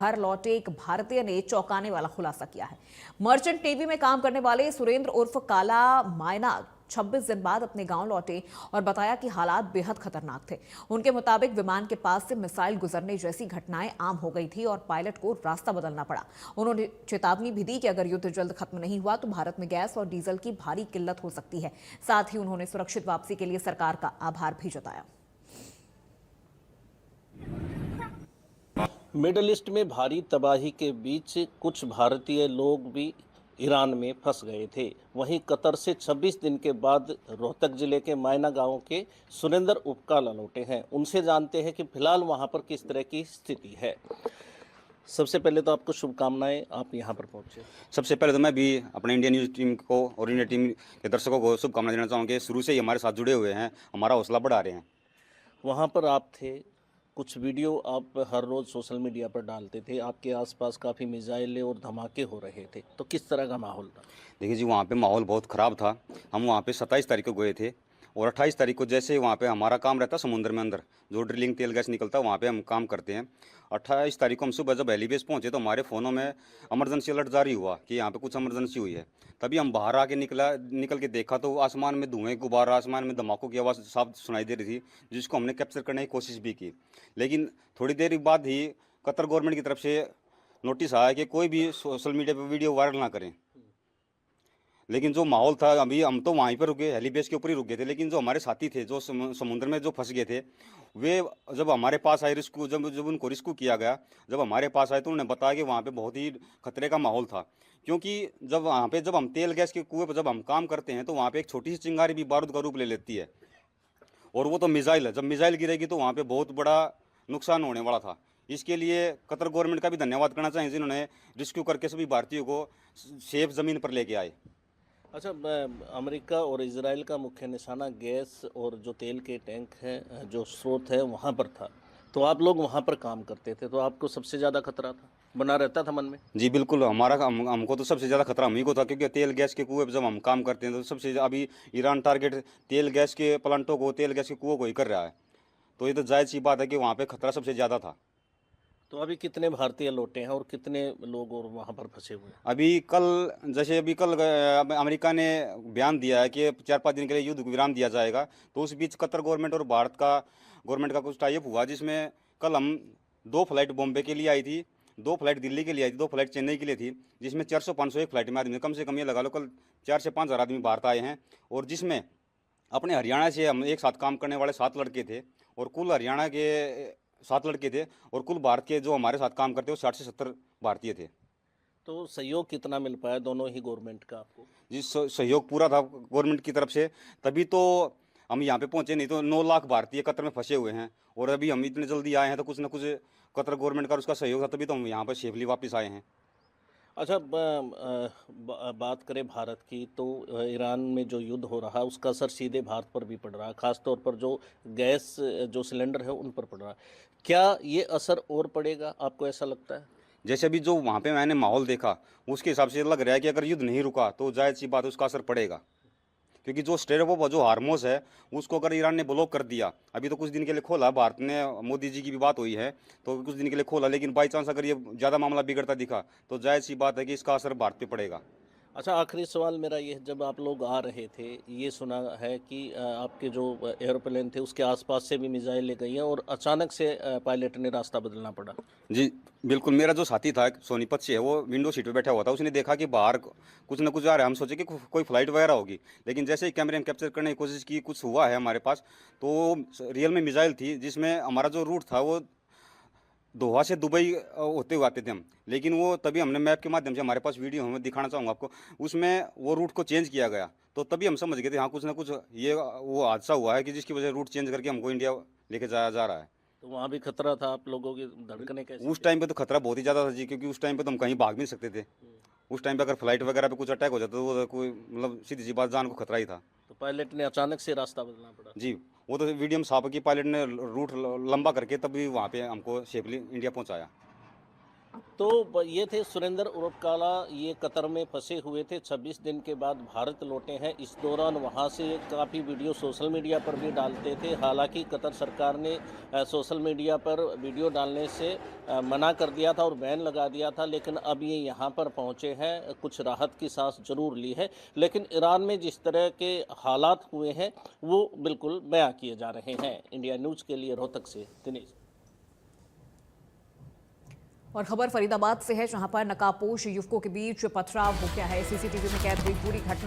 घर लौटे एक भारतीय ने चौंकाने वाला खुलासा किया है। मर्चेंट नेवी में काम करने वाले सुरेंद्र उर्फ काला मायना 26 दिन बाद अपने गांव लौटे और बताया कि हालात बेहद खतरनाक थे। उनके मुताबिक विमान के पास से मिसाइल गुजरने जैसी घटनाएं आम हो गई थी और पायलट को रास्ता बदलना पड़ा। उन्होंने चेतावनी भी दी कि अगर युद्ध जल्द खत्म नहीं हुआ तो भारत में गैस और डीजल की भारी किल्लत हो सकती है। साथ ही उन्होंने सुरक्षित वापसी के लिए सरकार का आभार भी जताया। मिडल ईस्ट में भारी तबाही के बीच कुछ भारतीय लोग भी ईरान में फंस गए थे। वहीं कतर से 26 दिन के बाद रोहतक जिले के मायना गांव के सुरेंद्र उपकाला लौटे हैं। उनसे जानते हैं कि फिलहाल वहां पर किस तरह की स्थिति है। सबसे पहले तो आपको शुभकामनाएं, आप यहां पर पहुंचे। सबसे पहले तो मैं भी अपने इंडियन न्यूज़ टीम को और इंडिया टीम के दर्शकों को शुभकामनाएं देना चाहूँगा। शुरू से ही हमारे साथ जुड़े हुए हैं, हमारा हौसला बढ़ा रहे हैं। वहां पर आप थे, कुछ वीडियो आप हर रोज़ सोशल मीडिया पर डालते थे। आपके आसपास काफ़ी मिसाइलें और धमाके हो रहे थे, तो किस तरह का माहौल था? देखिए जी, वहाँ पे माहौल बहुत ख़राब था। हम वहाँ पे 27 तारीख को गए थे और 28 तारीख को जैसे ही वहाँ पे हमारा काम रहता समुद्र में अंदर जो ड्रिलिंग तेल गैस निकलता है वहाँ पे हम काम करते हैं। 28 तारीख को हम सुबह जब हेलीबेस पहुँचे तो हमारे फ़ोनों में इमरजेंसी अलर्ट जारी हुआ कि यहाँ पे कुछ इमरजेंसी हुई है। तभी हम बाहर आके निकल के देखा तो आसमान में धुएँ गुब्बारा, आसमान में धमाकों की आवाज़ साफ सुनाई दे रही थी, जिसको हमने कैप्चर करने की कोशिश भी की। लेकिन थोड़ी देर बाद ही कतर गवर्नमेंट की तरफ से नोटिस आया कि कोई भी सोशल मीडिया पर वीडियो वायरल ना करें। लेकिन जो माहौल था, अभी हम तो वहीं पर रुके, हेलीबेस के ऊपर ही रुक गए थे, लेकिन जो हमारे साथी थे जो समुद्र में जो फंस गए थे, वे जब हमारे पास आए रिस्क्यू जब जब उनको रिस्क्यू किया गया, जब हमारे पास आए तो उन्होंने बताया कि वहाँ पे बहुत ही खतरे का माहौल था। क्योंकि जब हम तेल गैस के कुएं पर जब हम काम करते हैं तो वहाँ पे एक छोटी सी चिंगारी भी बारूद का रूप ले लेती है, और वो तो मिसाइल है। जब मिसाइल गिरेगी तो वहाँ पे बहुत बड़ा नुकसान होने वाला था। इसके लिए कतर गवर्नमेंट का भी धन्यवाद करना चाहिए, जिन्होंने रिस्क्यू करके सभी भारतीयों को सेफ ज़मीन पर लेके आए। अच्छा, अमेरिका और इजराइल का मुख्य निशाना गैस और जो तेल के टैंक हैं, जो स्रोत है, वहाँ पर था। तो आप लोग वहाँ पर काम करते थे, तो आपको सबसे ज़्यादा खतरा था, बना रहता था मन में? जी बिल्कुल, हमको तो सबसे ज़्यादा खतरा हम ही को था, क्योंकि तेल गैस के कुएँ पे जब हम काम करते हैं तो अभी ईरान टारगेट तेल गैस के प्लांटों को, तेल गैस के कुओं को ही कर रहा है। तो ये तो जायज़ सी बात है कि वहाँ पे खतरा सबसे ज़्यादा था। तो अभी कितने भारतीय लौटे हैं और कितने लोग और वहाँ पर फंसे हुए हैं? अभी कल अमेरिका ने बयान दिया है कि 4-5 दिन के लिए युद्ध विराम दिया जाएगा। तो उस बीच कतर गवर्नमेंट और भारत का गवर्नमेंट का कुछ टाई अप हुआ, जिसमें कल हम 2 फ्लाइट बॉम्बे के लिए आई थी, 2 फ्लाइट दिल्ली के लिए आई थी, 2 फ्लाइट चेन्नई के लिए थी, जिसमें 400-500 एक फ्लाइट में आदमी, कम से कम ये लगा लो कल 4 से 5 हज़ार आदमी भारत आए हैं। और जिसमें अपने हरियाणा से हम एक साथ काम करने वाले 7 लड़के थे, और कुल हरियाणा के 7 लड़के थे, और कुल भारत के जो हमारे साथ काम करते वो 60 से 70 भारतीय थे। तो सहयोग कितना मिल पाया दोनों ही गवर्नमेंट का आपको? जी, सहयोग पूरा था गवर्नमेंट की तरफ से, तभी तो हम यहाँ पे पहुँचे। नहीं तो 9 लाख भारतीय कतर में फंसे हुए हैं, और अभी हम इतने जल्दी आए हैं तो कुछ ना कुछ कतर गवर्नमेंट का उसका सहयोग था, तभी तो हम यहाँ पर सेफली वापस आए हैं। अच्छा, बात करें भारत की, तो ईरान में जो युद्ध हो रहा है उसका असर सीधे भारत पर भी पड़ रहा है, खासतौर पर जो गैस जो सिलेंडर है उन पर पड़ रहा है। क्या ये असर और पड़ेगा, आपको ऐसा लगता है? जैसे अभी जो वहाँ पे मैंने माहौल देखा, उसके हिसाब से लग रहा है कि अगर युद्ध नहीं रुका तो जायज़ सी बात है उसका असर पड़ेगा। क्योंकि जो स्ट्रेट ऑफ जो हार्मोस है उसको अगर ईरान ने ब्लॉक कर दिया, अभी तो कुछ दिन के लिए खोला, भारत ने, मोदी जी की भी बात हुई है तो कुछ दिन के लिए खोला, लेकिन बाई चांस अगर ये ज़्यादा मामला बिगड़ता दिखा तो जायज़ सी बात है कि इसका असर भारत पे पड़ेगा। अच्छा, आखिरी सवाल मेरा ये है, जब आप लोग आ रहे थे, ये सुना है कि आपके जो एयरप्लेन थे उसके आसपास से भी मिसाइलें गई हैं और अचानक से पायलट ने रास्ता बदलना पड़ा। जी बिल्कुल, मेरा जो साथी था सोनीपत से है, वो विंडो सीट पे बैठा हुआ था। उसने देखा कि बाहर कुछ ना कुछ आ रहा है, हम सोचे कि कोई फ्लाइट वगैरह होगी, लेकिन जैसे ही कैमरे में कैप्चर करने की कोशिश की, कुछ हुआ है हमारे पास, तो रियल में मिसाइल थी, जिसमें हमारा जो रूट था वो दोहा से दुबई होते हुए आते थे हम। लेकिन वो तभी हमने मैप के माध्यम से, हमारे पास वीडियो हमें दिखाना चाहूँगा आपको, उसमें वो रूट को चेंज किया गया, तो तभी हम समझ गए थे हाँ कुछ ना कुछ ये वो हादसा हुआ है कि जिसकी वजह से रूट चेंज करके हमको इंडिया लेके जाया जा रहा है। तो वहाँ भी खतरा था, आप लोगों की धड़कने कैसी उस थी? टाइम पे तो खतरा बहुत ही ज़्यादा था जी, क्योंकि उस टाइम पे तो हम कहीं भाग भी नहीं सकते थे। उस टाइम पे अगर फ्लाइट वगैरह पे कुछ अटैक हो जाता तो वो कोई मतलब सीधी सी बात, जान को खतरा ही था। तो पायलट ने अचानक से रास्ता बदलना पड़ा। जी, वो तो वीडियो में साफ है कि पायलट ने रूट लंबा करके तभी वहाँ पे हमको सेफली इंडिया पहुँचाया। तो ये थे सुरेंद्र उर्फ काला, ये कतर में फंसे हुए थे। 26 दिन के बाद भारत लौटे हैं। इस दौरान वहाँ से काफ़ी वीडियो सोशल मीडिया पर भी डालते थे। हालांकि कतर सरकार ने सोशल मीडिया पर वीडियो डालने से मना कर दिया था और बैन लगा दिया था, लेकिन अब ये यहाँ पर पहुँचे हैं। कुछ राहत की सांस जरूर ली है, लेकिन ईरान में जिस तरह के हालात हुए हैं वो बिल्कुल बयां किए जा रहे हैं। इंडिया न्यूज़ के लिए रोहतक से दिनेश। और खबर फरीदाबाद से है, जहां पर नकाबपोश युवकों के बीच पथराव हो गया है। सीसीटीवी में कैद हुई पूरी घटना